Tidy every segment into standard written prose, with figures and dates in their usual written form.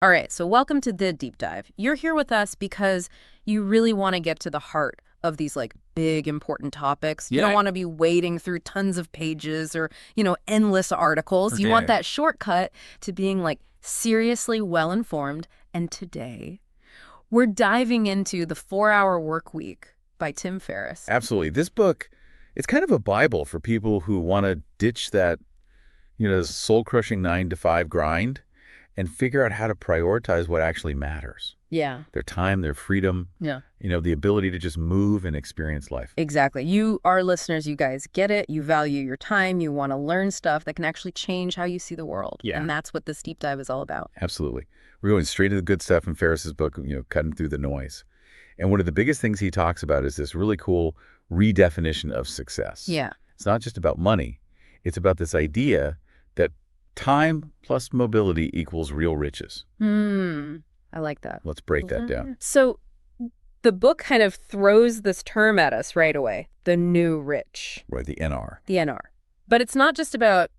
All right, so welcome to the deep dive. You're here with us because you really want to get to the heart of these big important topics. You don't Yeah. want to be wading through tons of pages or, endless articles. You want Yeah. that shortcut to being seriously well informed. And today, we're diving into The 4-Hour Workweek by Tim Ferriss. Absolutely. This book, it's kind of a Bible for people who want to ditch that, soul-crushing 9 to 5 grind and figure out how to prioritize what actually matters. Yeah. Their time, their freedom, Yeah. the ability to just move and experience life. Exactly. You, our listeners, you guys get it. You value your time. You want to learn stuff that can actually change how you see the world. Yeah. And that's what this deep dive is all about. Absolutely. We're going straight to the good stuff in Ferriss's book, cutting through the noise. And one of the biggest things he talks about is this really cool redefinition of success. Yeah. It's not just about money. It's about this idea that time plus mobility equals real riches. I like that. Let's break that down. So the book kind of throws this term at us right away, the new rich, Right, the NR. the NR. But it's not just about,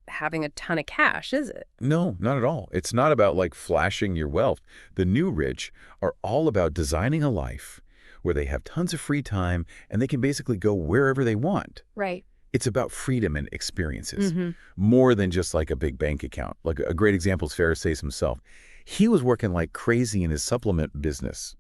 having a ton of cash, is it? No, not at all. It's not about flashing your wealth. The new rich are all about designing a life where they have tons of free time and they can basically go wherever they want. Right. It's about freedom and experiences, more than just a big bank account. Like a great example is Ferriss says himself. He was working like crazy in his supplement business,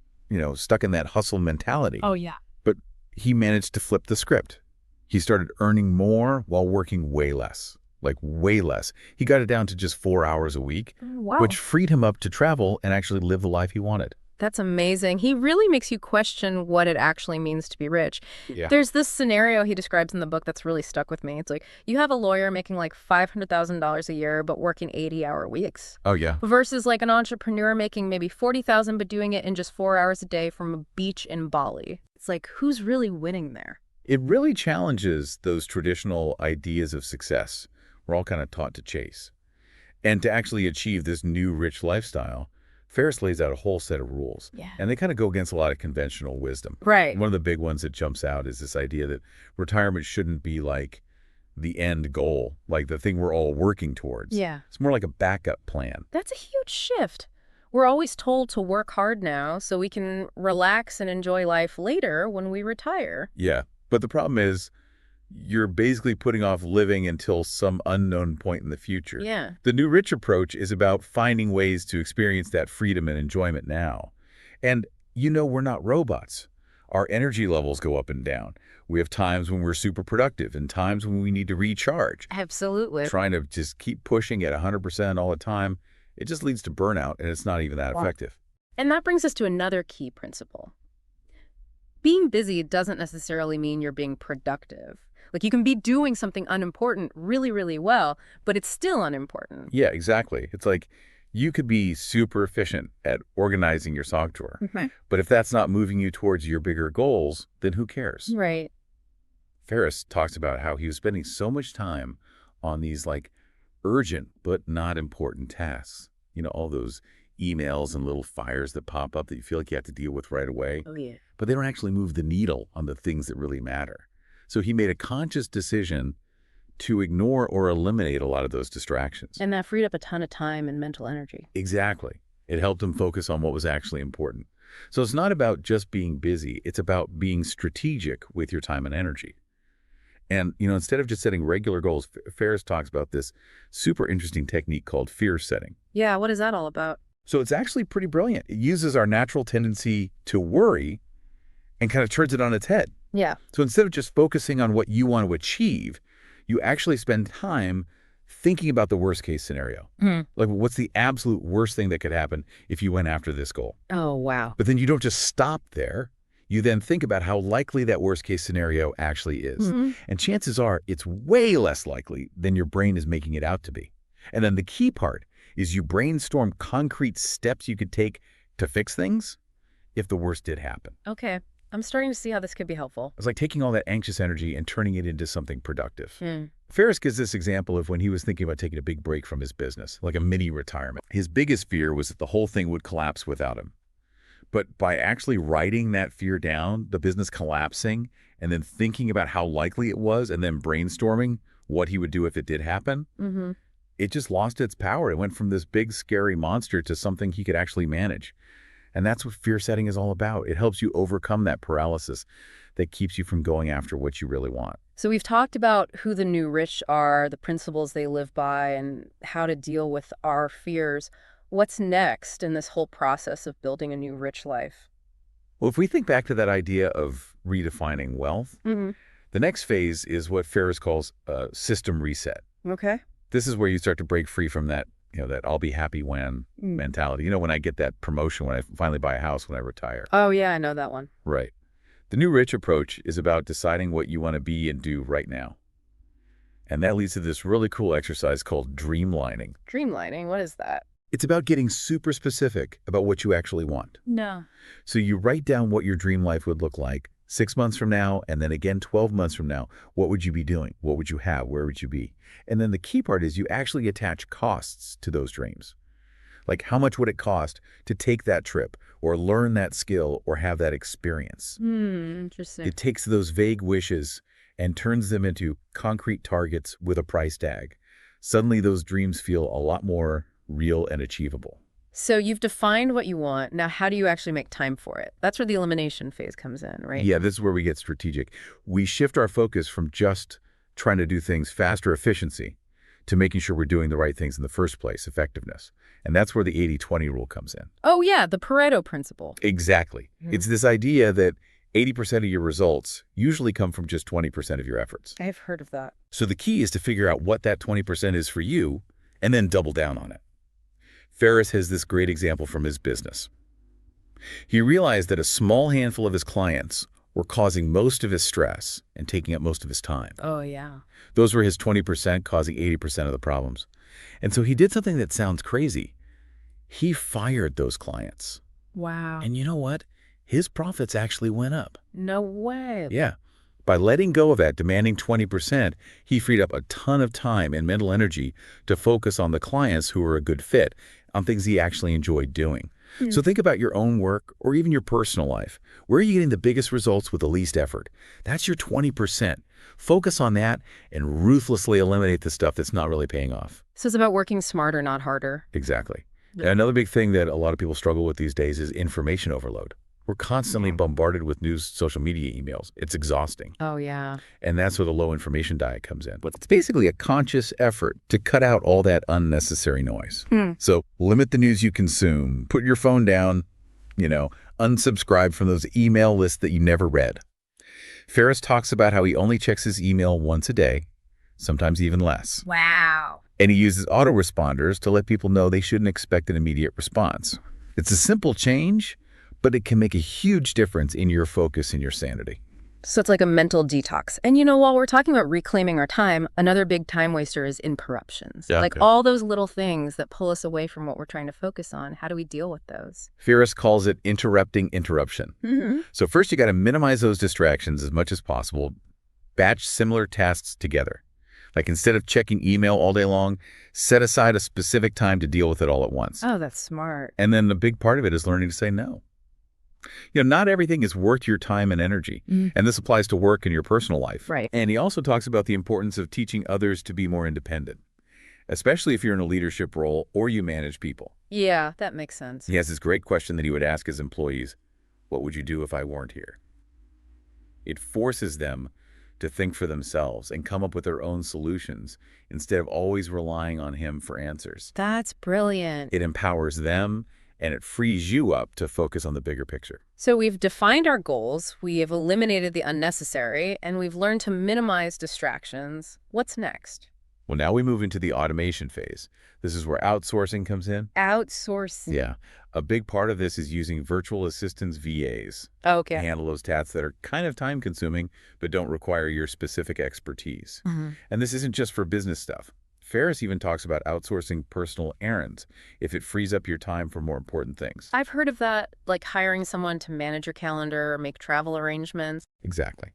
stuck in that hustle mentality. Oh, yeah. But he managed to flip the script. He started earning more while working way less, way less. He got it down to just 4 hours a week, Wow. which freed him up to travel and actually live the life he wanted. That's amazing. He really makes you question what it actually means to be rich. Yeah. There's this scenario he describes in the book that's really stuck with me. It's you have a lawyer making $500,000 a year but working 80-hour weeks. Oh, yeah. Versus an entrepreneur making maybe $40,000 but doing it in just 4 hours a day from a beach in Bali. It's who's really winning there? It really challenges those traditional ideas of success we're all kind of taught to chase. And to actually achieve this new rich lifestyle, Ferriss lays out a whole set of rules. Yeah. And they kind of go against a lot of conventional wisdom. Right. One of the big ones that jumps out is this idea that retirement shouldn't be the end goal, the thing we're all working towards. Yeah. It's more like a backup plan. That's a huge shift. We're always told to work hard now so we can relax and enjoy life later when we retire. Yeah. But the problem is you're basically putting off living until some unknown point in the future. Yeah. The new rich approach is about finding ways to experience that freedom and enjoyment now. And we're not robots. Our energy levels go up and down. We have times when we're super productive and times when we need to recharge. Absolutely. Trying to just keep pushing at 100% all the time, it just leads to burnout, and it's not even that effective. And that brings us to another key principle. Being busy doesn't necessarily mean you're being productive. You can be doing something unimportant really, really well, but it's still unimportant. Yeah, exactly. It's you could be super efficient at organizing your sock drawer, but if that's not moving you towards your bigger goals, then who cares? Right. Ferriss talks about how he was spending so much time on these urgent but not important tasks. All those emails and little fires that pop up that you feel like you have to deal with right away. Oh, yeah. But they don't actually move the needle on the things that really matter. So he made a conscious decision to ignore or eliminate a lot of those distractions. And that freed up a ton of time and mental energy. Exactly. It helped him focus on what was actually important. So it's not about just being busy. It's about being strategic with your time and energy. And, instead of just setting regular goals, Ferriss talks about this super interesting technique called fear setting. Yeah, what is that all about? So it's actually pretty brilliant. It uses our natural tendency to worry and kind of turns it on its head. Yeah. So instead of just focusing on what you want to achieve, you actually spend time thinking about the worst case scenario. What's the absolute worst thing that could happen if you went after this goal? Oh, wow. But then you don't just stop there. You then think about how likely that worst case scenario actually is. And chances are it's way less likely than your brain is making it out to be. And then the key part is you brainstorm concrete steps you could take to fix things if the worst did happen. Okay. I'm starting to see how this could be helpful. It's like taking all that anxious energy and turning it into something productive. Ferriss gives this example of when he was thinking about taking a big break from his business, like a mini retirement. His biggest fear was that the whole thing would collapse without him. But by actually writing that fear down, the business collapsing, and then thinking about how likely it was, and then brainstorming what he would do if it did happen, It just lost its power. It went from this big, scary monster to something he could actually manage. And that's what fear setting is all about. It helps you overcome that paralysis that keeps you from going after what you really want. So we've talked about who the new rich are, the principles they live by, and how to deal with our fears. What's next in this whole process of building a new rich life? Well, if we think back to that idea of redefining wealth, the next phase is what Ferriss calls a system reset. Okay. This is where you start to break free from that, that I'll be happy when mentality. When I get that promotion, when I finally buy a house, when I retire. Oh, yeah, I know that one. Right. The new rich approach is about deciding what you want to be and do right now. And that leads to this really cool exercise called dreamlining. Dreamlining? What is that? It's about getting super specific about what you actually want. No. So you write down what your dream life would look like 6 months from now, and then again 12 months from now. What would you be doing? What would you have? Where would you be? And then the key part is you actually attach costs to those dreams. Like, how much would it cost to take that trip or learn that skill or have that experience? Interesting. It takes those vague wishes and turns them into concrete targets with a price tag. Suddenly those dreams feel a lot more real and achievable. So you've defined what you want. Now, how do you actually make time for it? That's where the elimination phase comes in, right? Yeah, this is where we get strategic. We shift our focus from just trying to do things faster, efficiency, to making sure we're doing the right things in the first place, effectiveness. And that's where the 80-20 rule comes in. Oh, yeah, the Pareto principle. Exactly. It's this idea that 80% of your results usually come from just 20% of your efforts. I've heard of that. So the key is to figure out what that 20% is for you and then double down on it. Ferriss has this great example from his business. He realized that a small handful of his clients were causing most of his stress and taking up most of his time. Oh, yeah. Those were his 20% causing 80% of the problems. And so he did something that sounds crazy. He fired those clients. Wow. And you know what? His profits actually went up. No way. Yeah. By letting go of that, demanding 20%, he freed up a ton of time and mental energy to focus on the clients who were a good fit, on things he actually enjoyed doing. So think about your own work or even your personal life. Where are you getting the biggest results with the least effort? That's your 20%. Focus on that and ruthlessly eliminate the stuff that's not really paying off. So it's about working smarter, not harder. Exactly. And another big thing that a lot of people struggle with these days is information overload. We're constantly bombarded with news, social media emails. It's exhausting. Oh, yeah. And that's where the low information diet comes in. But it's basically a conscious effort to cut out all that unnecessary noise. So limit the news you consume, put your phone down, unsubscribe from those email lists that you never read. Ferriss talks about how he only checks his email once a day, sometimes even less. Wow. And he uses autoresponders to let people know they shouldn't expect an immediate response. It's a simple change, but it can make a huge difference in your focus and your sanity. So it's like a mental detox. And while we're talking about reclaiming our time, another big time waster is interruptions. Yeah, like all those little things that pull us away from what we're trying to focus on. How do we deal with those? Ferriss calls it interrupting interruption. So first you got to minimize those distractions as much as possible. Batch similar tasks together. Like instead of checking email all day long, set aside a specific time to deal with it all at once. Oh, that's smart. And then the big part of it is learning to say no. Not everything is worth your time and energy. And this applies to work and your personal life. Right. And he also talks about the importance of teaching others to be more independent, especially if you're in a leadership role or you manage people. Yeah, that makes sense. He has this great question that he would ask his employees: what would you do if I weren't here? It forces them to think for themselves and come up with their own solutions instead of always relying on him for answers. That's brilliant. It empowers them, and it frees you up to focus on the bigger picture. So we've defined our goals, we have eliminated the unnecessary, and we've learned to minimize distractions. What's next? Well, now we move into the automation phase. This is where outsourcing comes in. Outsourcing. Yeah. A big part of this is using virtual assistants, VAs, Okay. to handle those tasks that are kind of time-consuming but don't require your specific expertise. And this isn't just for business stuff. Ferriss even talks about outsourcing personal errands if it frees up your time for more important things. I've heard of that, like hiring someone to manage your calendar or make travel arrangements. Exactly.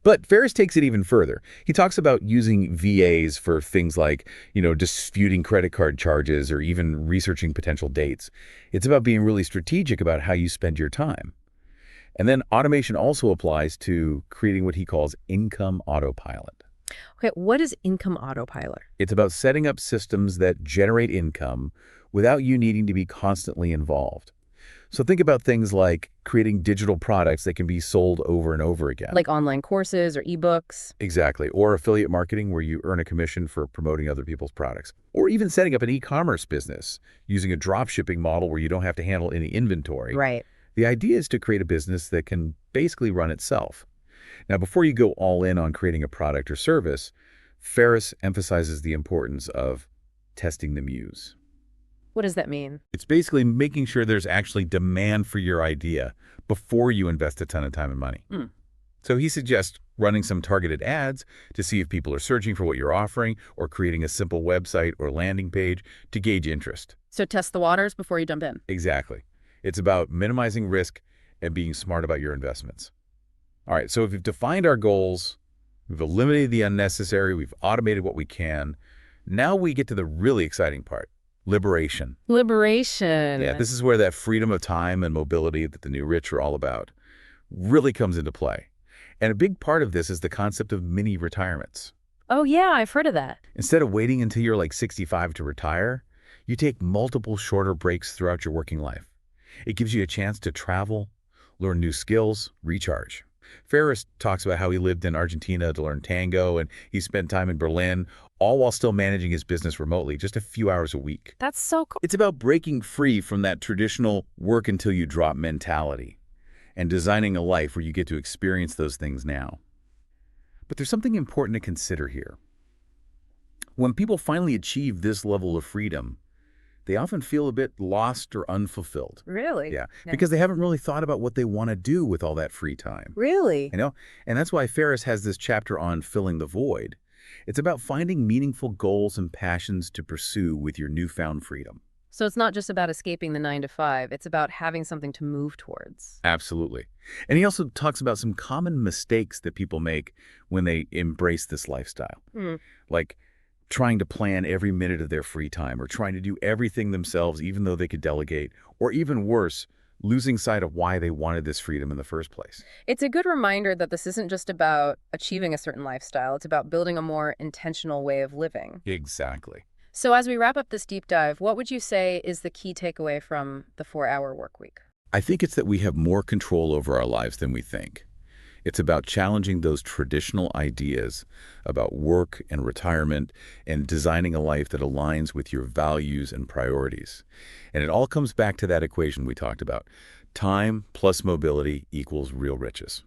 But Ferriss takes it even further. He talks about using VAs for things like, disputing credit card charges or even researching potential dates. It's about being really strategic about how you spend your time. And then automation also applies to creating what he calls income autopilot. Okay, what is income autopilot? It's about setting up systems that generate income without you needing to be constantly involved. So think about things like creating digital products that can be sold over and over again. Like online courses or ebooks? Exactly. Or affiliate marketing where you earn a commission for promoting other people's products. Or even setting up an e-commerce business using a drop shipping model where you don't have to handle any inventory. Right. The idea is to create a business that can basically run itself. Now, before you go all in on creating a product or service, Ferriss emphasizes the importance of testing the muse. What does that mean? It's basically making sure there's actually demand for your idea before you invest a ton of time and money. Hmm. So he suggests running some targeted ads to see if people are searching for what you're offering, or creating a simple website or landing page to gauge interest. So test the waters before you jump in. Exactly. It's about minimizing risk and being smart about your investments. All right, so if we've defined our goals, we've eliminated the unnecessary, we've automated what we can, now we get to the really exciting part. Liberation. Liberation. Yeah, this is where that freedom of time and mobility that the new rich are all about really comes into play. And a big part of this is the concept of mini retirements. Oh, yeah, I've heard of that. Instead of waiting until you're like 65 to retire, you take multiple shorter breaks throughout your working life. It gives you a chance to travel, learn new skills, recharge. Ferriss talks about how he lived in Argentina to learn tango, and he spent time in Berlin, all while still managing his business remotely, just a few hours a week. That's so cool. It's about breaking free from that traditional work until you drop mentality and designing a life where you get to experience those things now. But there's something important to consider here. When people finally achieve this level of freedom, they often feel a bit lost or unfulfilled. Really? Yeah, because they haven't really thought about what they want to do with all that free time. Really? And that's why Ferriss has this chapter on filling the void. It's about finding meaningful goals and passions to pursue with your newfound freedom. So it's not just about escaping the 9 to 5. It's about having something to move towards. Absolutely. And he also talks about some common mistakes that people make when they embrace this lifestyle. Like trying to plan every minute of their free time, or trying to do everything themselves even though they could delegate, or even worse, losing sight of why they wanted this freedom in the first place. It's a good reminder that this isn't just about achieving a certain lifestyle. It's about building a more intentional way of living. Exactly. So as we wrap up this deep dive, what would you say is the key takeaway from the 4-Hour Workweek? I think it's that we have more control over our lives than we think. It's about challenging those traditional ideas about work and retirement and designing a life that aligns with your values and priorities. And it all comes back to that equation we talked about. Time plus mobility equals real riches.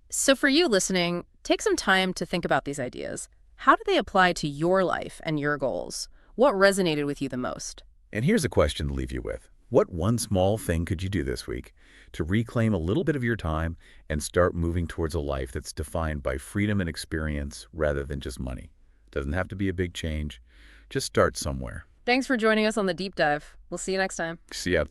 So for you listening, take some time to think about these ideas. How do they apply to your life and your goals? What resonated with you the most? And here's a question to leave you with. What one small thing could you do this week to reclaim a little bit of your time and start moving towards a life that's defined by freedom and experience rather than just money? Doesn't have to be a big change. Just start somewhere. Thanks for joining us on the deep dive. We'll see you next time. See ya.